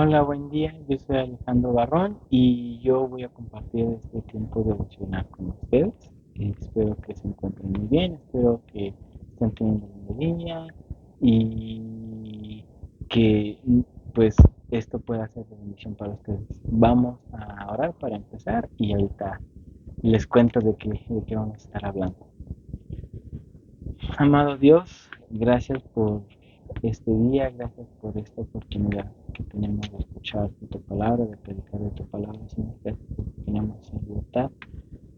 Hola, buen día. Yo soy Alejandro Barrón y yo voy a compartir este tiempo devocional con ustedes. Espero que se encuentren muy bien, espero que estén teniendo un buen día y que pues esto pueda ser de bendición para ustedes. Vamos a orar para empezar y ahorita les cuento de qué vamos a estar hablando. Amado Dios, gracias por este día, gracias por esta oportunidad que tenemos de escuchar tu palabra, de predicar de tu palabra, Señor, gracias porque tenemos esa libertad.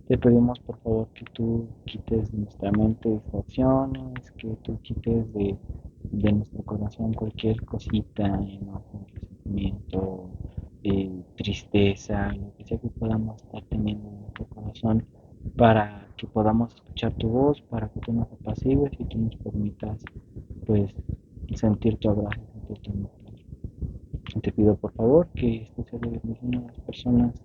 Te pedimos por favor que tú quites de nuestra mente distracciones, que tú quites de nuestro corazón cualquier cosita, enojo, resentimiento, tristeza, lo que sea que podamos estar teniendo en nuestro corazón, para que podamos escuchar tu voz, para que tú nos apacigues y tú nos permitas pues sentir tu abrazo, sentir tu amor. Te pido por favor que esto sea de bendición a las personas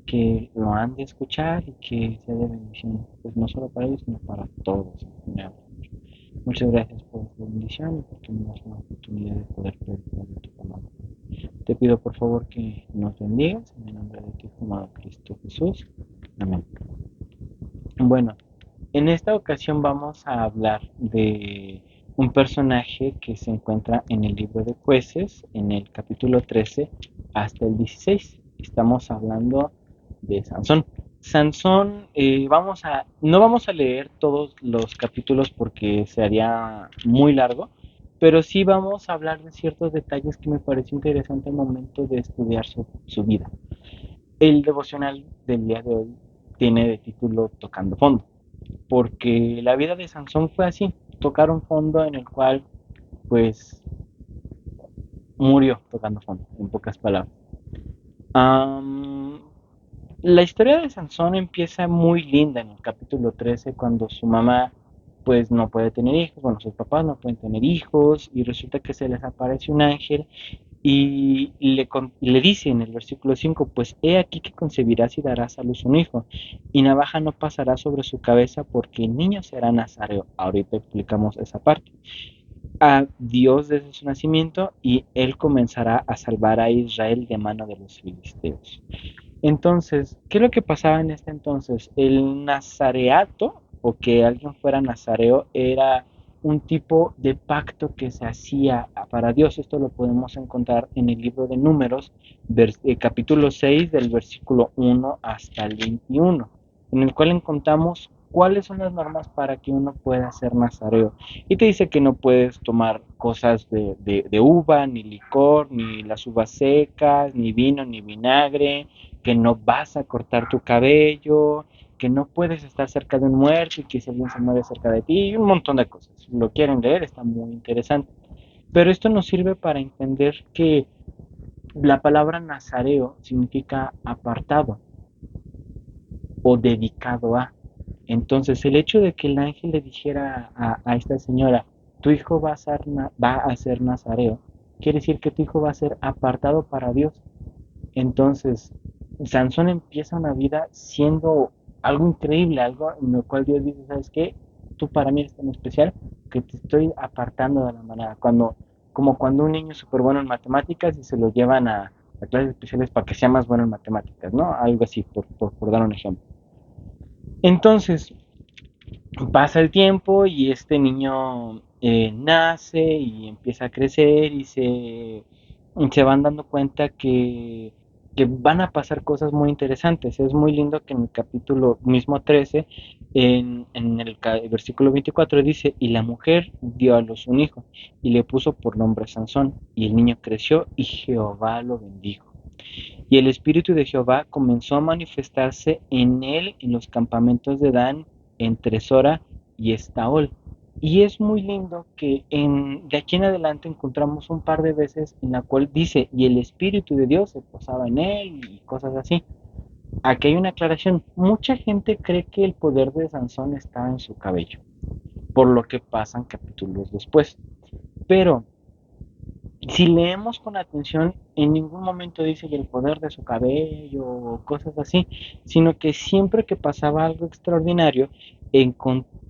que lo han de escuchar y que sea de bendición, pues no solo para ellos, sino para todos en general. Muchas gracias por tu bendición y porque me das la oportunidad de poder predicar de tu palabra. Te pido por favor que nos bendigas en el nombre de tu Hijo amado Cristo Jesús. Amén. Bueno, en esta ocasión vamos a hablar de un personaje que se encuentra en el libro de Jueces, en el capítulo 13 hasta el 16. Estamos hablando de Sansón. Sansón, no vamos a leer todos los capítulos porque se haría muy largo, pero sí vamos a hablar de ciertos detalles que me pareció interesante al momento de estudiar su vida. El devocional del día de hoy tiene de título Tocando Fondo, porque la vida de Sansón fue así, tocar un fondo en el cual pues murió tocando fondo, en pocas palabras. Um, la historia de Sansón empieza muy linda en el capítulo 13 cuando su mamá pues no puede tener hijos, bueno, sus papás no pueden tener hijos y resulta que se les aparece un ángel y le dice en el versículo 5, pues he aquí que concebirás y darás a luz un hijo, y navaja no pasará sobre su cabeza porque el niño será nazareo. Ahorita explicamos esa parte. A Dios desde su nacimiento y él comenzará a salvar a Israel de mano de los filisteos. Entonces, ¿qué es lo que pasaba en este entonces? El nazareato, o que alguien fuera nazareo, era un tipo de pacto que se hacía para Dios. Esto lo podemos encontrar en el libro de Números, capítulo 6, del versículo 1 hasta el 21, en el cual encontramos cuáles son las normas para que uno pueda ser nazareo. Y te dice que no puedes tomar cosas de uva, ni licor, ni las uvas secas, ni vino, ni vinagre, que no vas a cortar tu cabello, que no puedes estar cerca de un muerto y que si alguien se muere cerca de ti, y un montón de cosas. Si lo quieren leer, está muy interesante. Pero esto nos sirve para entender que la palabra nazareo significa apartado o dedicado a. Entonces, el hecho de que el ángel le dijera a esta señora, tu hijo va a ser nazareo, quiere decir que tu hijo va a ser apartado para Dios. Entonces, Sansón empieza una vida siendo algo increíble, algo en lo cual Dios dice, ¿sabes qué? Tú para mí eres tan especial que te estoy apartando de la manera. Como cuando un niño es súper bueno en matemáticas y se lo llevan a clases especiales para que sea más bueno en matemáticas, ¿no? Algo así, por dar un ejemplo. Entonces, pasa el tiempo y este niño nace y empieza a crecer se van dando cuenta que van a pasar cosas muy interesantes. Es muy lindo que en el capítulo mismo 13, en el versículo 24 dice, y la mujer dio a luz un hijo y le puso por nombre Sansón, y el niño creció y Jehová lo bendijo. Y el espíritu de Jehová comenzó a manifestarse en él en los campamentos de Dan, entre Sora y Estaol. Y es muy lindo que de aquí en adelante encontramos un par de veces en la cual dice, y el Espíritu de Dios se posaba en él y cosas así. Aquí hay una aclaración. Mucha gente cree que el poder de Sansón estaba en su cabello, por lo que pasan capítulos después. Pero si leemos con atención, en ningún momento dice que el poder de su cabello o cosas así, sino que siempre que pasaba algo extraordinario,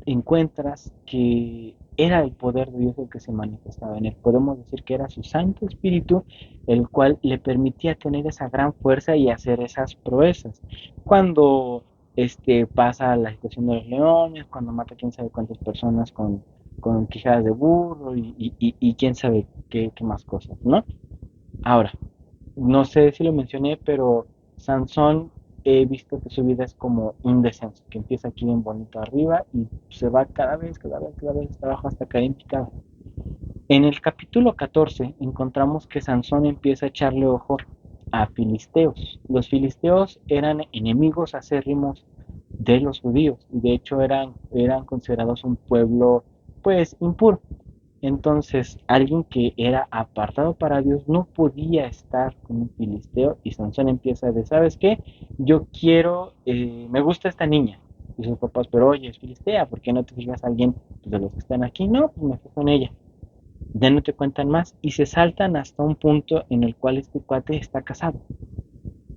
encuentras que era el poder de Dios el que se manifestaba en él. Podemos decir que era su Santo Espíritu el cual le permitía tener esa gran fuerza y hacer esas proezas. Cuando pasa la situación de los leones, cuando mata quién sabe cuántas personas con quijadas de burro y quién sabe qué más cosas, ¿no? Ahora, no sé si lo mencioné, pero Sansón he visto que su vida es como un descenso, que empieza aquí en bonito arriba y se va cada vez hasta abajo hasta caer en picado. En el capítulo 14 encontramos que Sansón empieza a echarle ojo a filisteos. Los filisteos eran enemigos acérrimos de los judíos y de hecho eran considerados un pueblo pues impuro. Entonces, alguien que era apartado para Dios no podía estar con un filisteo y Sansón empieza de, ¿sabes qué? Yo quiero, me gusta esta niña. Y sus papás, pero oye, es filistea, ¿por qué no te fijas a alguien pues, de los que están aquí? No, pues me fijo en ella. Ya no te cuentan más y se saltan hasta un punto en el cual este cuate está casado.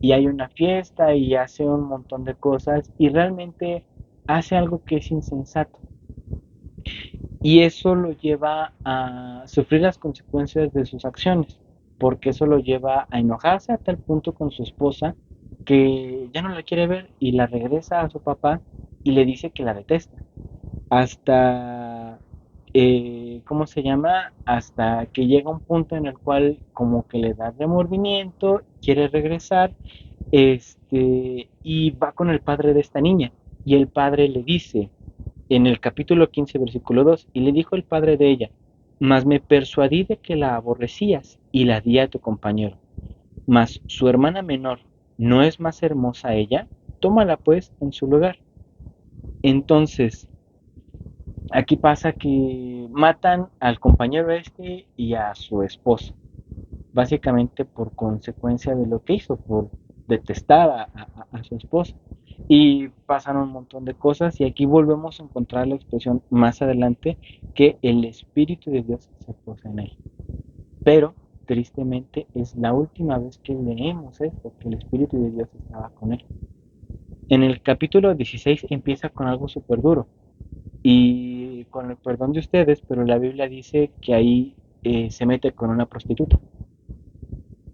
Y hay una fiesta y hace un montón de cosas y realmente hace algo que es insensato. Y eso lo lleva a sufrir las consecuencias de sus acciones, porque eso lo lleva a enojarse a tal punto con su esposa que ya no la quiere ver y la regresa a su papá y le dice que la detesta. Hasta, ¿cómo se llama? Hasta que llega un punto en el cual como que le da remordimiento, quiere regresar, y va con el padre de esta niña. Y el padre le dice, en el capítulo 15 versículo 2 y le dijo el padre de ella, mas me persuadí de que la aborrecías y la di a tu compañero. Mas su hermana menor, ¿no es más hermosa ella? Tómala pues en su lugar. Entonces, aquí pasa que matan al compañero y a su esposa, básicamente por consecuencia de lo que hizo, por detestar a su esposa. Y pasan un montón de cosas y aquí volvemos a encontrar la expresión más adelante que el Espíritu de Dios se posa en él. Pero tristemente es la última vez que leemos esto, que el Espíritu de Dios estaba con él. En el capítulo 16 empieza con algo súper duro y con el perdón de ustedes, pero la Biblia dice que ahí se mete con una prostituta.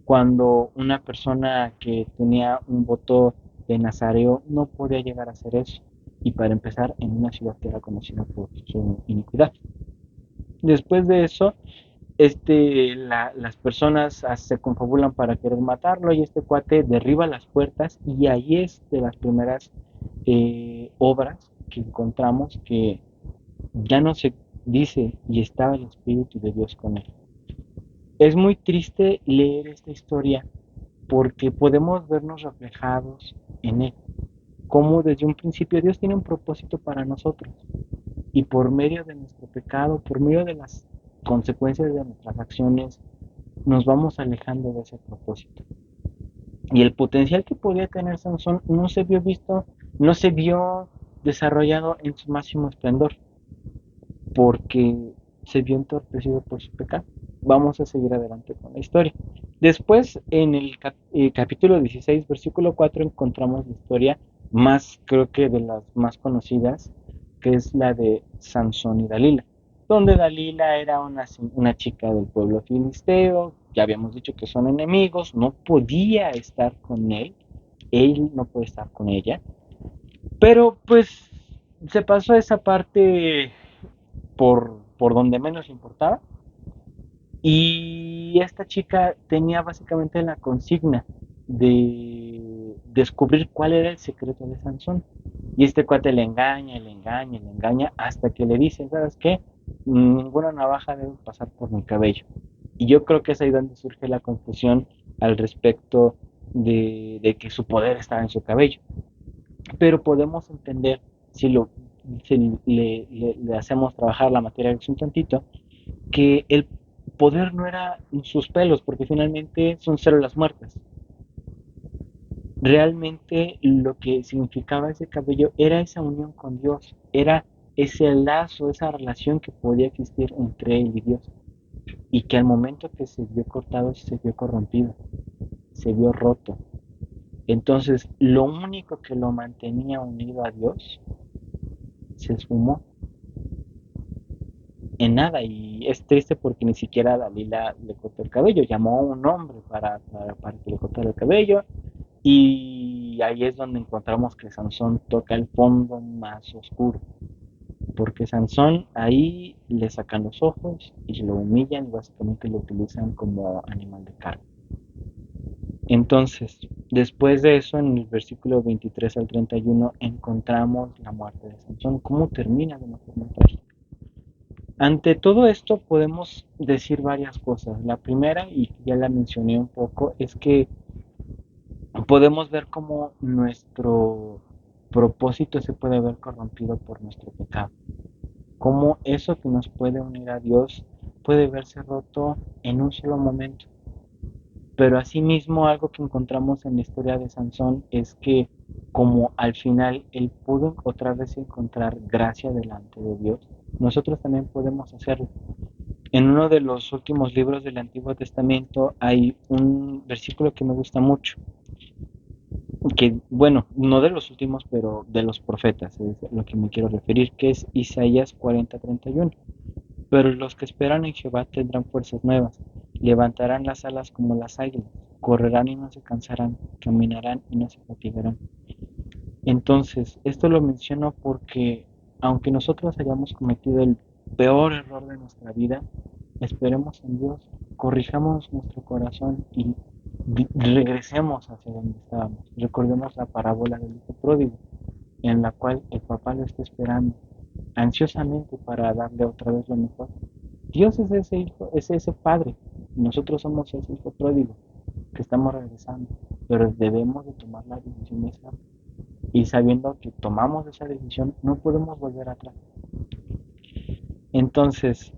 Cuando una persona que tenía un voto de nazareo no podía llegar a hacer eso. Y para empezar, en una ciudad que era conocida por su iniquidad. Después de eso, las personas se confabulan para querer matarlo y este cuate derriba las puertas y ahí es de las primeras obras que encontramos que ya no se dice y estaba el Espíritu de Dios con él. Es muy triste leer esta historia porque podemos vernos reflejados en él, como desde un principio Dios tiene un propósito para nosotros y por medio de nuestro pecado, por medio de las consecuencias de nuestras acciones, nos vamos alejando de ese propósito. Y el potencial que podía tener Sansón no se vio visto, no se vio desarrollado en su máximo esplendor, porque se vio entorpecido por su pecado. Vamos a seguir adelante con la historia. Después, en el capítulo 16, versículo 4, encontramos la historia más, creo que de las más conocidas, que es la de Sansón y Dalila, donde Dalila era una chica del pueblo filisteo, ya habíamos dicho que son enemigos, no podía estar con él no puede estar con ella, pero pues se pasó esa parte por donde menos importaba. Y esta chica tenía básicamente la consigna de descubrir cuál era el secreto de Sansón. Y este cuate le engaña, le engaña, le engaña, hasta que le dice, ¿sabes qué? Ninguna navaja debe pasar por mi cabello. Y yo creo que es ahí donde surge la confusión al respecto de que su poder estaba en su cabello. Pero podemos entender si le hacemos trabajar la materia un tantito, que el poder no era sus pelos, porque finalmente son células muertas. Realmente lo que significaba ese cabello era esa unión con Dios, era ese lazo, esa relación que podía existir entre él y Dios, y que al momento que se vio cortado, se vio corrompido, se vio roto. Entonces, lo único que lo mantenía unido a Dios se esfumó. en nada. Y es triste porque ni siquiera Dalila le cortó el cabello, llamó a un hombre para que le cortara el cabello. Y ahí es donde encontramos que Sansón toca el fondo más oscuro, porque Sansón ahí le sacan los ojos y lo humillan y básicamente lo utilizan como animal de carga. Entonces, después de eso, en el versículo 23 al 31, encontramos la muerte de Sansón. ¿Cómo termina de una forma trágica? Ante todo esto podemos decir varias cosas. La primera, y ya la mencioné un poco, es que podemos ver cómo nuestro propósito se puede ver corrompido por nuestro pecado. Cómo eso que nos puede unir a Dios puede verse roto en un solo momento. Pero asimismo algo que encontramos en la historia de Sansón es que como al final él pudo otra vez encontrar gracia delante de Dios, nosotros también podemos hacerlo. En uno de los últimos libros del Antiguo Testamento hay un versículo que me gusta mucho, que bueno, no de los últimos, pero de los profetas, es lo que me quiero referir, que es Isaías 40:31. Pero los que esperan en Jehová tendrán fuerzas nuevas, levantarán las alas como las águilas, correrán y no se cansarán, caminarán y no se fatigarán. Entonces, esto lo menciono porque aunque nosotros hayamos cometido el peor error de nuestra vida, esperemos en Dios, corrijamos nuestro corazón y regresemos hacia donde estábamos. Recordemos la parábola del hijo pródigo, en la cual el papá lo está esperando ansiosamente para darle otra vez lo mejor. Dios es ese hijo, es ese padre. Nosotros somos ese hijo pródigo que estamos regresando, pero debemos de tomar la decisión esa y sabiendo que tomamos esa decisión no podemos volver atrás. Entonces,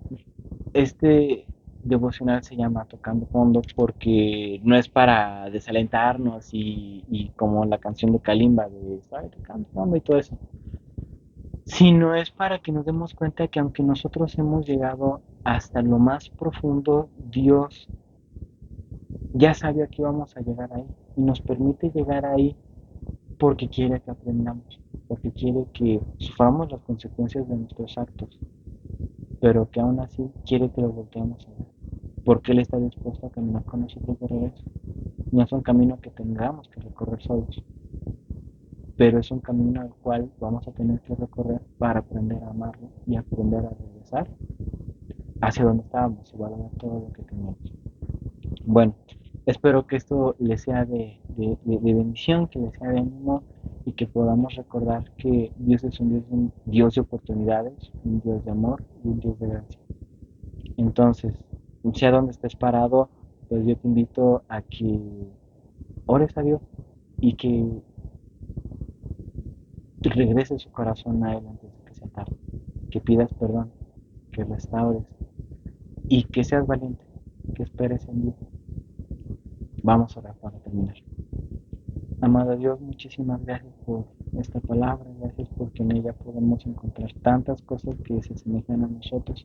este devocional se llama Tocando Fondo porque no es para desalentarnos y como la canción de Kalimba de estar tocando fondo y todo eso, sino es para que nos demos cuenta que aunque nosotros hemos llegado hasta lo más profundo, Dios ya sabía que íbamos a llegar ahí y nos permite llegar ahí porque quiere que aprendamos, porque quiere que suframos las consecuencias de nuestros actos, pero que aún así quiere que lo volteemos a ver, porque Él está dispuesto a caminar con nosotros de regreso. No es un camino que tengamos que recorrer solos, pero es un camino al cual vamos a tener que recorrer para aprender a amarlo y aprender a regresar hacia donde estábamos y valorar todo lo que teníamos. Bueno, espero que esto les sea de bendición, que les sea de ánimo y que podamos recordar que Dios es un Dios de oportunidades, un Dios de amor y un Dios de gracia. Entonces, sea donde estés parado, pues yo te invito a que ores a Dios y que regreses su corazón a Él antes de que sea tarde, que pidas perdón, que restaures y que seas valiente, que esperes en Dios. Vamos a orar para terminar. Amado Dios, muchísimas gracias por esta palabra, gracias porque en ella podemos encontrar tantas cosas que se asemejan a nosotros.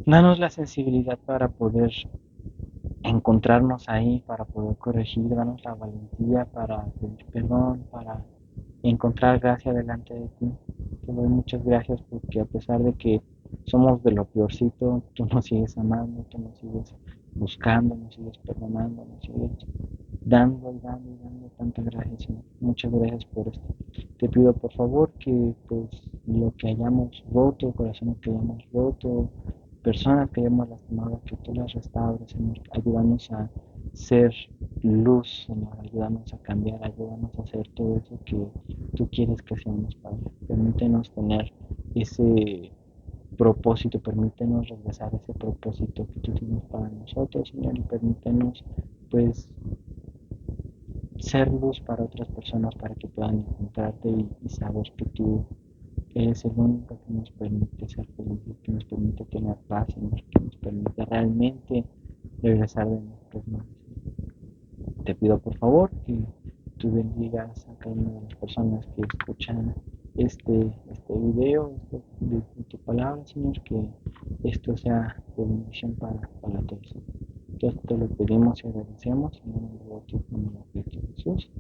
Danos la sensibilidad para poder encontrarnos ahí, para poder corregir, danos la valentía para pedir perdón, para encontrar gracia delante de ti. Te doy muchas gracias porque a pesar de que somos de lo peorcito, tú nos sigues amando, tú nos sigues buscando, nos sigues perdonando, nos sigues dando y dando y dando tantas gracias, Señor. Muchas gracias por esto. Te pido por favor que pues lo que hayamos roto, corazones que hayamos roto, personas que hayamos lastimado, que tú las restaures, Señor. Ayúdanos a ser luz, Señor. Ayúdanos a cambiar, ayúdanos a hacer todo eso que tú quieres que seamos, Padre. Permítenos tener ese propósito, permítenos regresar a ese propósito que tú tienes para nosotros, Señor, y permítenos pues ser luz para otras personas para que puedan encontrarte y saber que tú eres el único que nos permite ser felices, que nos permite tener paz, Señor, que nos permite realmente regresar de nuestras manos. Te pido por favor que tú bendigas a cada una de las personas que escuchan este video, de tu palabra, Señor, que esto sea de bendición para todos. Entonces te lo pedimos y agradecemos en el nombre de tu Cristo Jesús.